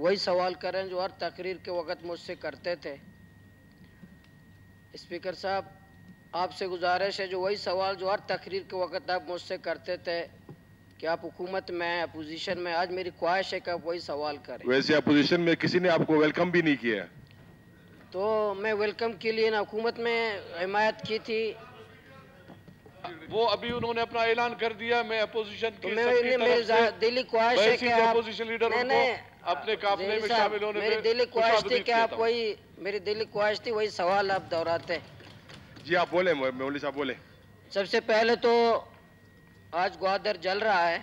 وہی سوال کریں جو ہر تقریر کے وقت مجھ سے کرتے تھے۔ اسپیکر صاحب، آپ سے گزارش ہے جو وہی سوال جو ہر تقریر کے وقت آپ مجھ سے کرتے تھے کہ آپ حکومت میں ہیں اپوزیشن میں، آج میری خواہش ہے کہ آپ وہی سوال کریں۔ ویسے اپوزیشن میں کسی نے آپ کو ویلکم بھی نہیں کیا ہے تو میں ویلکم کے لیے نہ حکومت میں حمایت کی تھی، وہ ابھی انہوں نے اپنا اعلان کر دیا میں اپوزیشن تو کی میں سب کی طرف سے دلی خواہش ہے کہ آپ اپوزیشن لیڈر ان کو اپنے قافلے میں شامل ہونے میری پہ دلی خوش خواہش تھی آمدید کہ آپ کہتا ہوں۔ وہی میری دلی خواہش تھی وہی سوال آپ دہراتے۔ جی آپ بولیں مولوی صاحب بولیں۔ سب سے پہلے تو آج گوادر جل رہا ہے،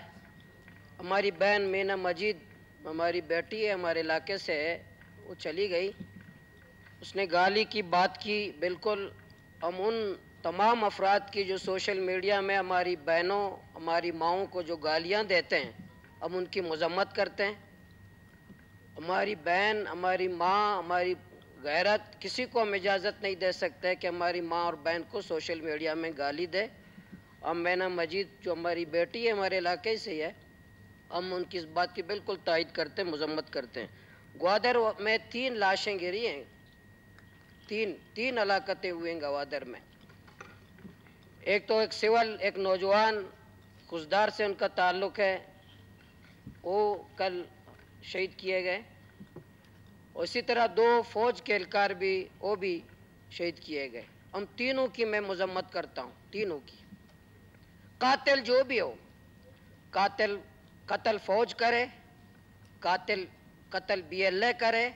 ہماری بہن مینا مجید ہماری بیٹی ہے، ہمارے علاقے سے ہے، وہ چلی گئی، اس نے گالی کی بات کی، بالکل ہم ان تمام افراد کی جو سوشل میڈیا میں ہماری بہنوں ہماری ماؤں کو جو گالیاں دیتے ہیں ہم ان کی مذمت کرتے ہیں۔ ہماری بہن ہماری ماں ہماری غیرت کسی کو ہم اجازت نہیں دے سکتے کہ ہماری ماں اور بہن کو سوشل میڈیا میں گالی دے۔ ہم مینا مجید جو ہماری بیٹی ہے ہمارے علاقے سے ہی ہے، ہم ان کی اس بات کی بالکل تائید کرتے ہیں، مذمت کرتے ہیں۔ گوادر میں 3 لاشیں گری ہیں، تین ہلاکتیں ہوئے ہیں گوادر میں۔ ایک تو ایک سول ایک نوجوان خزدار سے ان کا تعلق ہے، وہ کل شہید کیے گئے، اور اسی طرح 2 فوج کے اہلکار بھی وہ بھی شہید کیے گئے۔ ہم تینوں کی میں مذمت کرتا ہوں، تینوں کی۔ قاتل جو بھی ہو، قتل فوج کرے، قتل BLA کرے،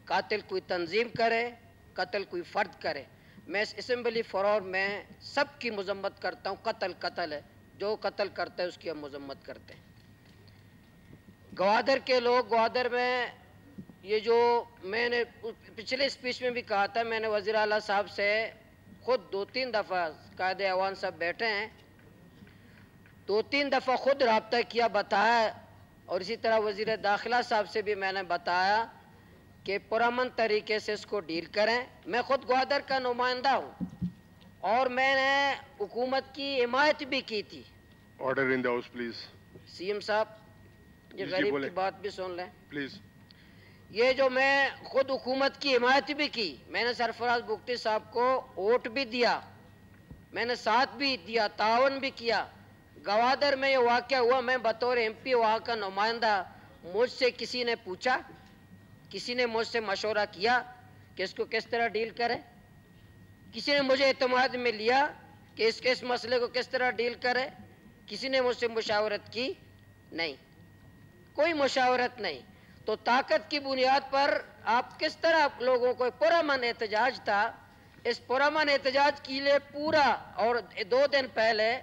قاتل کوئی تنظیم کرے، قتل کوئی فرد کرے، میں اس اسمبلی فلور میں سب کی مذمت کرتا ہوں۔ قتل ہے، جو قتل کرتا ہے اس کی ہم مذمت کرتے ہیں۔ گوادر کے لوگ گوادر میں یہ جو میں نے پچھلے اسپیچ میں بھی کہا تھا، میں نے وزیر اعلیٰ صاحب سے خود 2-3 دفعہ قائد اعوان صاحب بیٹھے ہیں، 2-3 دفعہ خود رابطہ کیا، بتایا، اور اسی طرح وزیر داخلہ صاحب سے بھی میں نے بتایا کہ پرامن طریقے سے اس کو ڈیل کریں۔ میں خود گوادر کا نمائندہ ہوں اور میں نے حکومت کی حمایت بھی کی تھی۔ Order in the house please. CM صاحب یہ غریب کی بات بھی سن لیں پلیز۔ یہ جو میں خود حکومت کی حمایت بھی کی، میں نے سرفراز بگٹی صاحب کو ووٹ بھی دیا، میں نے ساتھ بھی دیا، تعاون بھی کیا۔ گوادر میں یہ واقعہ ہوا، میں بطور MP وہاں کا نمائندہ، مجھ سے کسی نے پوچھا، کسی نے مجھ سے مشورہ کیا کہ اس کو کس طرح ڈیل کرے؟ کسی نے مجھے اعتماد میں لیا کہ اس مسئلے کو کس طرح ڈیل کرے؟ کسی نے مجھ سے مشاورت کی؟ نہیں، کوئی مشاورت نہیں۔ تو طاقت کی بنیاد پر آپ کس طرح لوگوں کو پرامن احتجاج تھا، اس پرامن احتجاج کے لیے پورا، اور 2 دن پہلے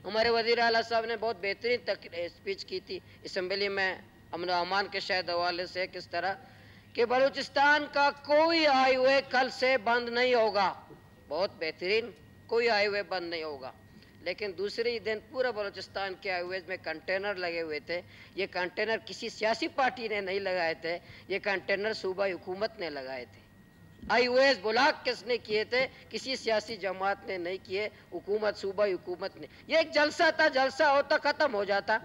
ہمارے وزیر اعلیٰ صاحب نے بہت بہترین اسپیچ کی تھی اسمبلی میں امن و امان کے شاید حوالے سے، کس طرح کہ بلوچستان کا کوئی ہائی وے کل سے بند نہیں ہوگا، بہت بہترین، کوئی ہائی وے بند نہیں ہوگا۔ لیکن دوسرے دن پورا بلوچستان کے ہائی ویز میں کنٹینر لگے ہوئے تھے۔ یہ کنٹینر کسی سیاسی پارٹی نے نہیں لگائے تھے، یہ کنٹینر صوبائی حکومت نے لگائے تھے۔ ہائی ویز بلاک کس نے کیے تھے؟ کسی سیاسی جماعت نے نہیں کیے، حکومت صوبائی حکومت نے۔ یہ ایک جلسہ تھا، جلسہ ہوتا ختم ہو جاتا،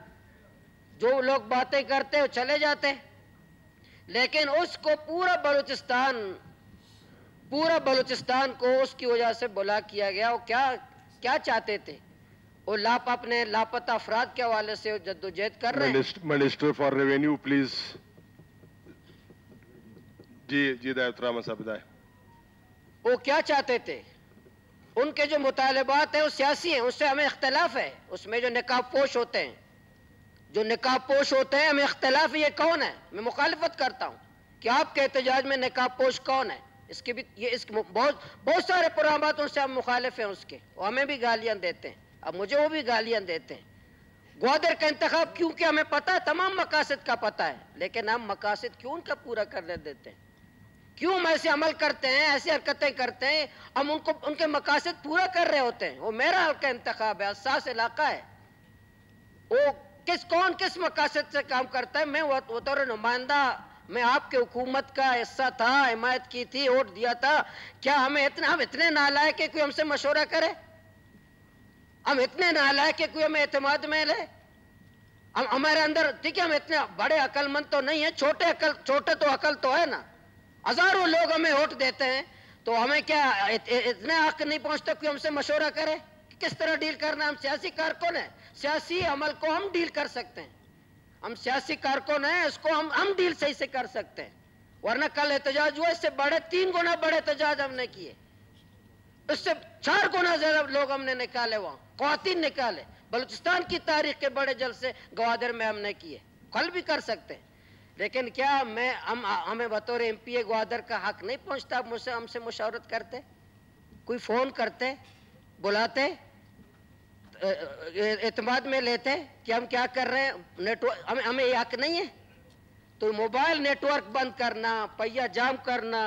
جو لوگ باتیں کرتے وہ چلے جاتے، لیکن اس کو پورا بلوچستان کو اس کی وجہ سے بلاک کیا گیا۔ وہ کیا چاہتے تھے؟ وہ اپنے لاپتہ افراد کے حوالے سے جدوجہد کر رہے ہیں۔ Minister for revenue please. جی دایت الرحمن صاحب بدائے۔ وہ کیا چاہتے تھے؟ ان کے جو مطالبات ہیں وہ سیاسی ہیں، اس سے ہمیں اختلاف ہے۔ اس میں جو نقاب پوش ہوتے ہیں ہمیں اختلاف ہے۔ یہ کون ہے؟ میں مخالفت کرتا ہوں کہ آپ کے احتجاج میں نقاب پوش کون ہے؟ اس کے بھی بہت سارے پروگرامات ان سے ہم مخالف ہیں، اس کے وہ ہمیں بھی گالیاں دیتے ہیں، اب مجھے وہ بھی گالیاں دیتے ہیں۔ گوادر کا انتخاب کیونکہ ہمیں پتہ ہے، تمام مقاصد کا پتہ ہے، لیکن ہم مقاصد کیوں ان کا پورا کرنے دیتے ہیں؟ کیوں ہم ایسے عمل کرتے ہیں، ایسی حرکتیں کرتے ہیں؟ ہم ان کے مقاصد پورا کر رہے ہوتے ہیں۔ وہ میرا حلقہ انتخاب ہے، حساس علاقہ ہے، وہ کون کس مقاصد سے کام کرتا ہے؟ میں بطور نمائندہ، میں آپ کے حکومت کا حصہ تھا، حمایت کی تھی، ووٹ دیا تھا۔ کیا ہم اتنے نالائق کہ کوئی ہم سے مشورہ کرے؟ ہم اتنے نالائق کہ کوئی ہمیں اعتماد میں لے؟ ہمارے اندر ٹھیک ہے، ہم اتنے بڑے عقل مند تو نہیں ہیں، چھوٹے تو عقل تو ہے نا. ہزاروں لوگ ہمیں ووٹ دیتے ہیں، تو ہمیں کیا اتنا حق نہیں پہنچتا کہ ہم سے مشورہ کرے کس طرح ڈیل کرنا ہے؟ ہم سیاسی کارکن ہیں، سیاسی عمل کو ہم ڈیل کر سکتے ہیں. ہم سیاسی کارکن ہیں، اس کو ہم ڈیل صحیح سے کر سکتے ہیں. ورنہ کل احتجاج ہوا، اس سے 3 گنا بڑے احتجاج ہم نے کیے، اس سے 4 گنا زیادہ لوگ ہم نے نکالے، وہاں خواتین نکالے. بلوچستان کی تاریخ کے بڑے جلسے گوادر میں ہم نے کیے، کل بھی کر سکتے ہیں. لیکن کیا ہمیں بطور ایم پی اے گوادر کا حق نہیں پہنچتا؟ ہم سے مشاورت کرتے، کوئی فون کرتے، بلاتے، اعتماد میں لیتے کہ ہم کیا کر رہے ہیں. ہمیں یہ حق نہیں ہے؟ تو موبائل نیٹ ورک بند کرنا، پہیا جام کرنا،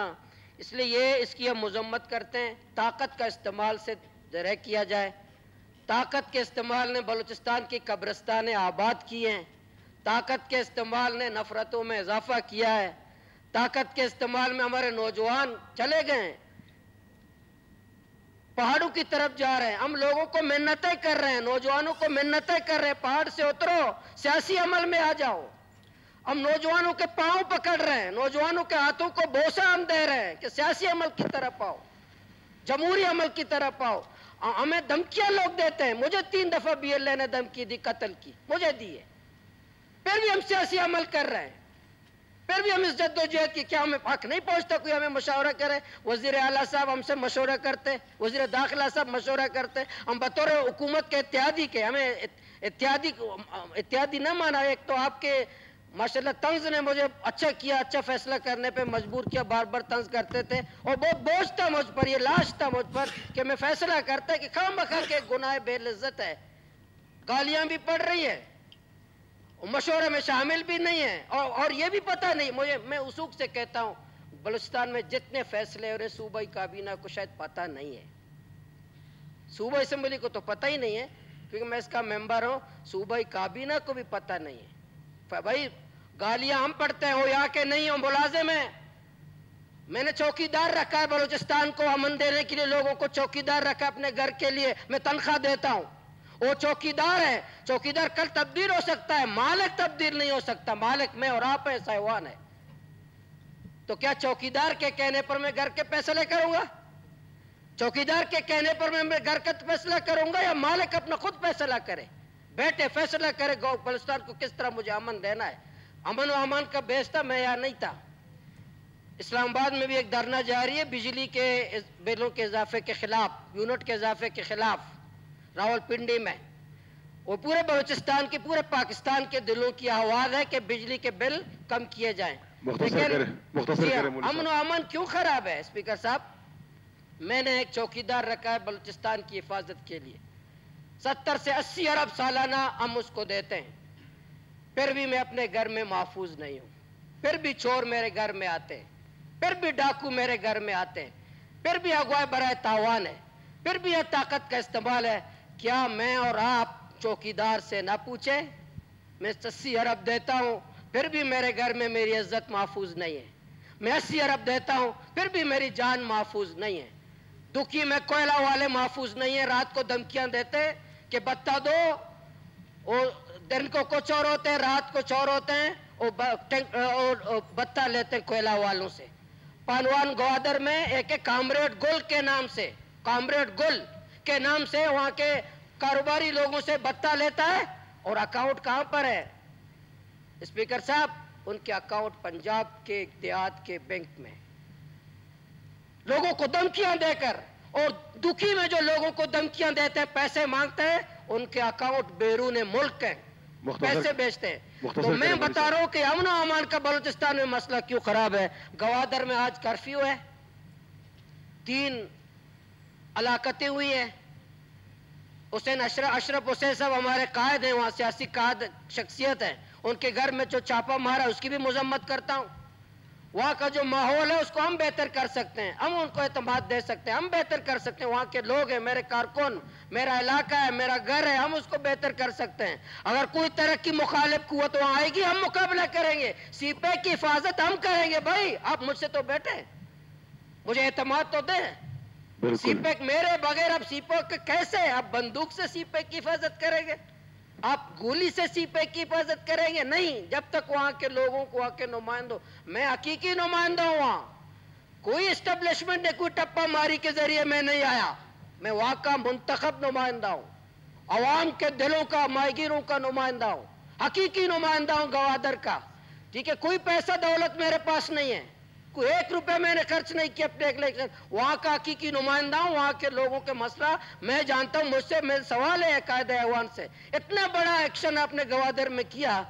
اس لیے اس کی ہم مذمت کرتے ہیں. طاقت کا استعمال سے درہ کیا جائے. طاقت کے استعمال نے بلوچستان کی قبرستانیں آباد کی ہیں، طاقت کے استعمال نے نفرتوں میں اضافہ کیا ہے، طاقت کے استعمال میں ہمارے نوجوان چلے گئے ہیں، پہاڑوں کی طرف جا رہے ہیں. ہم لوگوں کو منتیں کر رہے ہیں، نوجوانوں کو منتیں کر رہے ہیں، پہاڑ سے اترو، سیاسی عمل میں آ جاؤ. ہم نوجوانوں کے پاؤں پکڑ رہے ہیں، نوجوانوں کے ہاتھوں کو بوسہ ہم دے رہے ہیں کہ سیاسی عمل کی طرف آؤ، جمہوری عمل کی طرف آؤ. ہمیں دھمکیاں لوگ دیتے ہیں. مجھے 3 دفعہ بی ایل اے نے دھمکی دی، قتل کی مجھے دی ہے، پھر بھی ہم سیاسی عمل کر رہے ہیں، پھر بھی ہم اس جدوجہد کی. کیا ہمیں حق نہیں پہنچتا کوئی ہمیں مشورہ کرے؟ وزیر اعلیٰ صاحب ہم سے مشورہ کرتے، وزیر داخلہ صاحب مشورہ کرتے. ہم بطور حکومت کے اتحادی کے، ہمیں اتحادی نہ مانا. ایک تو آپ کے ماشاءاللہ طنز نے مجھے اچھا کیا، اچھا فیصلہ کرنے پہ مجبور کیا. بار بار طنز کرتے تھے اور بہت بوجھ تھا مجھ پر، یہ لاش تھا مجھ پر کہ میں فیصلہ کرتا کہ خواہ مخواہ کے گناہ بے لذت ہے، گالیاں بھی پڑ رہی ہیں، مشورے میں شامل بھی نہیں ہے، اور یہ بھی پتہ نہیں مجھے. میں اسوق سے کہتا ہوں، بلوچستان میں جتنے فیصلے ہو رہے صوبائی کابینہ کو شاید پتہ نہیں ہے، صوبائی اسمبلی کو تو پتہ ہی نہیں ہے کیونکہ میں اس کا ممبر ہوں. صوبائی کابینہ کو بھی پتہ نہیں ہے. بھائی گالیاں ہم پڑھتے ہیں، ہو یا کہ نہیں ہو ملازم ہیں. میں نے چوکیدار رکھا ہے بلوچستان کو امن دینے کے لیے، لوگوں کو چوکیدار رکھا ہے اپنے گھر کے لیے، میں تنخواہ دیتا ہوں. وہ چوکیدار ہے، چوکیدار کل تبدیل ہو سکتا ہے، مالک تبدیل نہیں ہو سکتا. مالک میں اور آپ ہیں، سائیوان ہے. تو کیا چوکیدار کے کہنے پر میں گھر کے فیصلے کروں گا؟ چوکیدار کے کہنے پر میں گھر کا فیصلہ کروں گا، یا مالک اپنا خود فیصلہ کرے، بیٹھے فیصلہ کرے بلوچستان کو کس طرح مجھے امن دینا ہے؟ امن و امان کا بیچتا میں یہاں نہیں تھا. اسلام آباد میں بھی ایک دھرنا جاری ہے بجلی کے بلوں کے اضافے کے خلاف، یونٹ کے اضافے کے خلاف راول پنڈی میں. وہ پورے بلوچستان کے، پورے پاکستان کے دلوں کی آواز ہے کہ بجلی کے بل کم کیے جائیں. مختصر کریں امن و امان کیوں خراب ہے اسپیکر صاحب؟ میں نے ایک چوکیدار رکھا ہے بلوچستان کی حفاظت کے لیے، 70 سے 80 ارب سالانہ ہم اس کو دیتے ہیں، پھر بھی میں اپنے گھر میں محفوظ نہیں ہوں. پھر بھی چور میرے گھر میں آتے ہیں، پھر بھی ڈاکو میرے گھر میں آتے ہیں، پھر بھی اغوا برائے تاوان ہے، پھر بھی یہ طاقت کا استعمال ہے. کیا میں اور آپ چوکیدار سے نہ پوچھیں؟ میں 80 ارب دیتا ہوں، پھر بھی میرے گھر میں میری عزت محفوظ نہیں ہے. میں 80 ارب دیتا ہوں، پھر بھی میری جان محفوظ نہیں ہے. دکھی میں کوئلہ والے محفوظ نہیں ہیں، رات کو دھمکیاں دیتے کہ بتا دو. اور دن کو کچھ اور ہوتے ہیں، رات کو چور ہوتے ہیں، اور بتا لیتے ہیں کوئلہ والوں سے. پانوان گوادر میں ایک کامریڈ گل کے نام سے، کامریڈ گل کے نام سے وہاں کے کاروباری لوگوں سے بتا لیتا ہے، اور اکاؤنٹ کہاں پر ہے اسپیکر صاحب؟ ان کے اکاؤنٹ پنجاب کے دیہات کے بینک میں. لوگوں کو دھمکیاں دے کر، اور دکھی میں جو لوگوں کو دھمکیاں دیتے ہیں، پیسے مانگتے ہیں، ان کے اکاؤنٹ بیرون ملک ہیں، پیسے بیچتے ہیں. تو میں بتا رہا ہوں کہ امن و امان کا بلوچستان میں مسئلہ کیوں خراب ہے. گوادر میں آج کرفیو ہے، 3 ہلاکتیں ہوئی ہیں. حسین اشرف حسین صاحب ہمارے قائد ہیں، وہاں سیاسی قائد شخصیت ہیں، ان کے گھر میں جو چھاپا مارا اس کی بھی مذمت کرتا ہوں. وہاں کا جو ماحول ہے اس کو ہم بہتر کر سکتے ہیں، ہم ان کو اعتماد دے سکتے ہیں، ہم بہتر کر سکتے ہیں. وہاں کے لوگ ہیں، میرے کارکن، میرا علاقہ ہے، میرا گھر ہے، ہم اس کو بہتر کر سکتے ہیں. اگر کوئی ترقی مخالف قوت وہاں آئے گی، ہم مقابلہ کریں گے. سی پیک کی حفاظت ہم کریں گے. بھائی آپ مجھ سے تو بیٹھے، مجھے اعتماد تو دیں. سی پیک میرے بغیر اب سی پیک کیسے؟ آپ بندوق سے سی پیک کی حفاظت کریں گے؟ آپ گولی سے سی پے کی حفاظت کریں گے؟ نہیں، جب تک وہاں کے لوگوں کو، وہاں کے نمائندوں، میں حقیقی نمائندہ ہوں وہاں، کوئی اسٹیبلشمنٹ نے کوئی ٹپا ماری کے ذریعے میں نہیں آیا، میں وہاں کا منتخب نمائندہ ہوں، عوام کے دلوں کا، ماہی گیروں کا نمائندہ ہوں، حقیقی نمائندہ ہوں گوادر کا، ٹھیک ہے؟ کوئی پیسہ دولت میرے پاس نہیں ہے، کوئی 1 روپے میں نے خرچ نہیں کیا اپنے الیکشن، وہاں کا حقیقی نمائندہ ہوں، وہاں کے لوگوں کے مسئلہ میں جانتا ہوں، مجھ سے میرا سوال ہے قائد ایوان سے، اتنا بڑا ایکشن آپ نے گوادر میں کیا،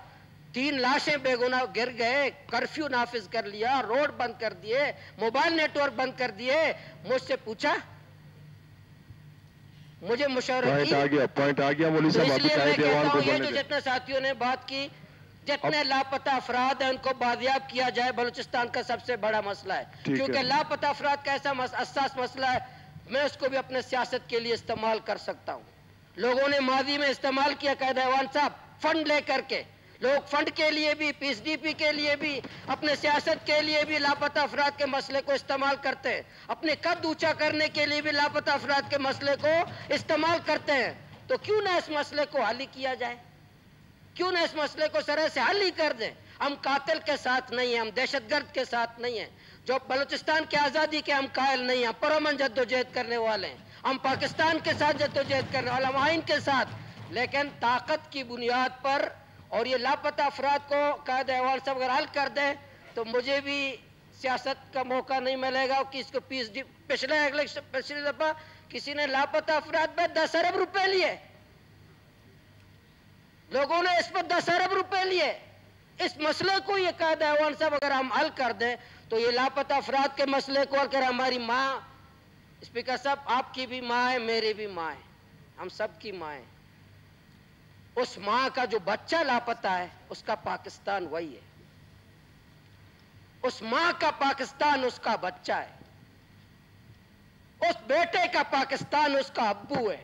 3 لاشیں بے گناہ گر گئے، کرفیو نافذ کر لیا، روڈ بند کر دیے، موبائل نیٹ ورک بند کر دیے، مجھ سے پوچھا، مجھے مشورہ کی، پوائنٹ آ گیا مولوی تو صاحب، اس آپ لیے میں قائد کہتا ایوان کو ہوں یہ بولنے جو دیں۔ جتنے ساتھیوں نے بات کی، جتنے لاپتہ افراد ہیں ان کو بازیاب کیا جائے، بلوچستان کا سب سے بڑا مسئلہ ہے، کیونکہ لاپتہ افراد کا ایسا حساس مسئلہ ہے، میں اس کو بھی اپنے سیاست کے لیے استعمال کر سکتا ہوں۔ لوگوں نے ماضی میں استعمال کیا قائد ایوان صاحب، فنڈ لے کر کے، لوگ فنڈ کے لیے بھی، پیس ڈی پی کے لیے بھی، اپنے سیاست کے لیے بھی لاپتہ افراد کے مسئلے کو استعمال کرتے ہیں، اپنے قد اونچا کرنے کے لیے بھی لاپتہ افراد کے مسئلے کو استعمال کرتے ہیں، تو کیوں نہ اس مسئلے کو حل کیا جائے؟ کیوں نہ اس مسئلے کو سرے سے حل ہی کر دیں؟ ہم قاتل کے ساتھ نہیں ہیں، ہم دہشت گرد کے ساتھ نہیں ہیں، جو بلوچستان کی آزادی کے ہم قائل نہیں ہیں، پرامن جدوجہد کرنے والے ہیں، ہم پاکستان کے ساتھ جدوجہد کرنے والے، ہم آئین کے ساتھ، لیکن طاقت کی بنیاد پر، اور یہ لاپتہ افراد کو قائد ایوان صاحب اگر حل کر دیں تو مجھے بھی سیاست کا موقع نہیں ملے گا، کہ اس کو پچھلے دفعہ کسی نے لاپتہ افراد پہ 10 ارب روپے لیے، لوگوں نے اس پر 10 ارب روپے لیے، اس مسئلے کو یہ قائد ایوان صاحب اگر ہم حل کر دیں تو یہ لاپتہ افراد کے مسئلے کو حل کر، ہماری ماں، اسپیکر صاحب آپ کی بھی ماں ہے، میری بھی ماں ہے، ہم سب کی ماں ہے، اس ماں کا جو بچہ لاپتہ ہے اس کا پاکستان وہی ہے، اس ماں کا پاکستان اس کا بچہ ہے، اس بیٹے کا پاکستان اس کا ابو ہے،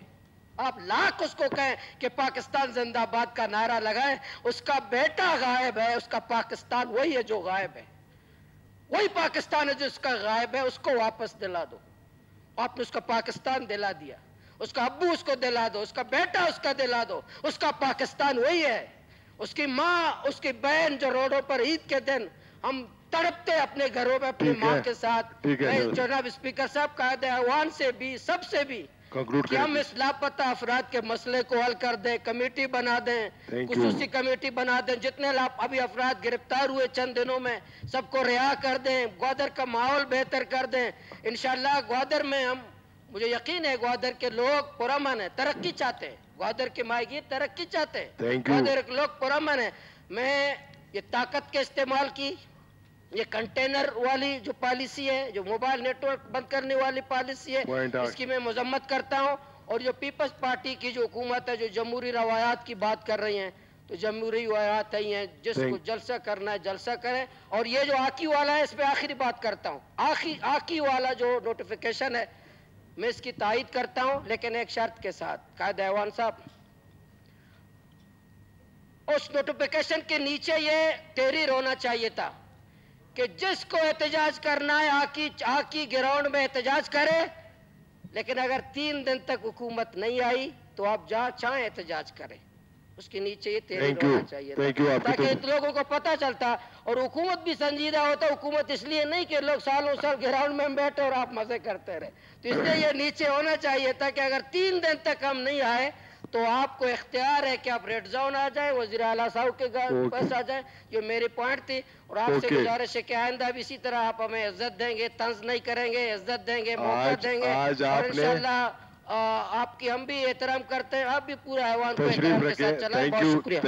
آپ لاکھ اس کو کہیں کہ پاکستان زندہ باد کا نعرہ لگائیں، اس کا بیٹا غائب ہے، اس کا پاکستان وہی ہے جو غائب ہے، وہی پاکستان ہے جو اس کا غائب ہے، اس کو واپس دلا دو، آپ نے اس کا پاکستان دلا دیا، اس کا ابو اس کو دلا دو، اس کا بیٹا اس کا دلا دو، اس کا پاکستان وہی ہے، اس کی ماں، اس کی بہن جو روڈوں پر عید کے دن ہم تڑپتے اپنے گھروں میں اپنی ماں کے ساتھ، میں جناب اسپیکر صاحب قائد ایوان سے بھی، سب سے بھی، کہ ہم اس لاپتہ افراد کے مسئلے کو حل کر دیں، کمیٹی بنا دیں، خصوصی کمیٹی بنا دیں، جتنے ابھی افراد گرفتار ہوئے چند دنوں میں سب کو رہا کر دیں، گوادر کا ماحول بہتر کر دیں، انشاءاللہ گوادر میں ہم، مجھے یقین ہے گوادر کے لوگ پرامن ہیں، ترقی چاہتے ہیں، گوادر کے ماہی گیر ترقی چاہتے ہیں، گوادر کے لوگ پرامن ہیں، میں یہ طاقت کے استعمال کی، یہ کنٹینر والی جو پالیسی ہے، جو موبائل نیٹ ورک بند کرنے والی پالیسی ہے، اس کی میں مذمت کرتا ہوں، اور جو پیپلز پارٹی کی جو حکومت ہے جو جمہوری روایات کی بات کر رہی ہیں، تو جمہوری روایات ہیں، جس کو جلسہ کرنا ہے جلسہ کریں، اور یہ جو آکی والا ہے اس پہ آخری بات کرتا ہوں، آکی والا جو نوٹیفیکیشن ہے میں اس کی تائید کرتا ہوں، لیکن ایک شرط کے ساتھ، قائد ایوان صاحب، اس نوٹیفیکیشن کے نیچے یہ تحریر ہونا چاہیے تھا کہ جس کو احتجاج کرنا ہے آکی گراؤنڈ میں احتجاج کرے، لیکن اگر 3 دن تک حکومت نہیں آئی تو آپ جہاں چاہیں احتجاج کریں، اس کے نیچے یہ تحریر ہونا چاہیے تھا، تاکہ لوگوں کو پتہ چلتا، اور حکومت بھی سنجیدہ ہوتا، حکومت اس لیے نہیں کہ لوگ سالوں سال گراؤنڈ میں بیٹھے اور آپ مزے کرتے رہے، تو اس لیے یہ نیچے ہونا چاہیے تھا کہ اگر 3 دن تک ہم نہیں آئے تو آپ کو اختیار ہے کہ آپ ریڈ زون آ جائیں، وزیر اعلیٰ صاحب کے پاس آ جائیں، یہ میری پوائنٹ تھی، اور آپ سے گزارش ہے کہ آئندہ بھی اسی طرح آپ ہمیں عزت دیں گے، طنز نہیں کریں گے، عزت دیں گے، موقع دیں گے، اور انشاءاللہ آپ کی ہم بھی احترام کرتے ہیں، آپ بھی پورا ایوان کو احترام کے ساتھ چلائیں، بہت شکریہ۔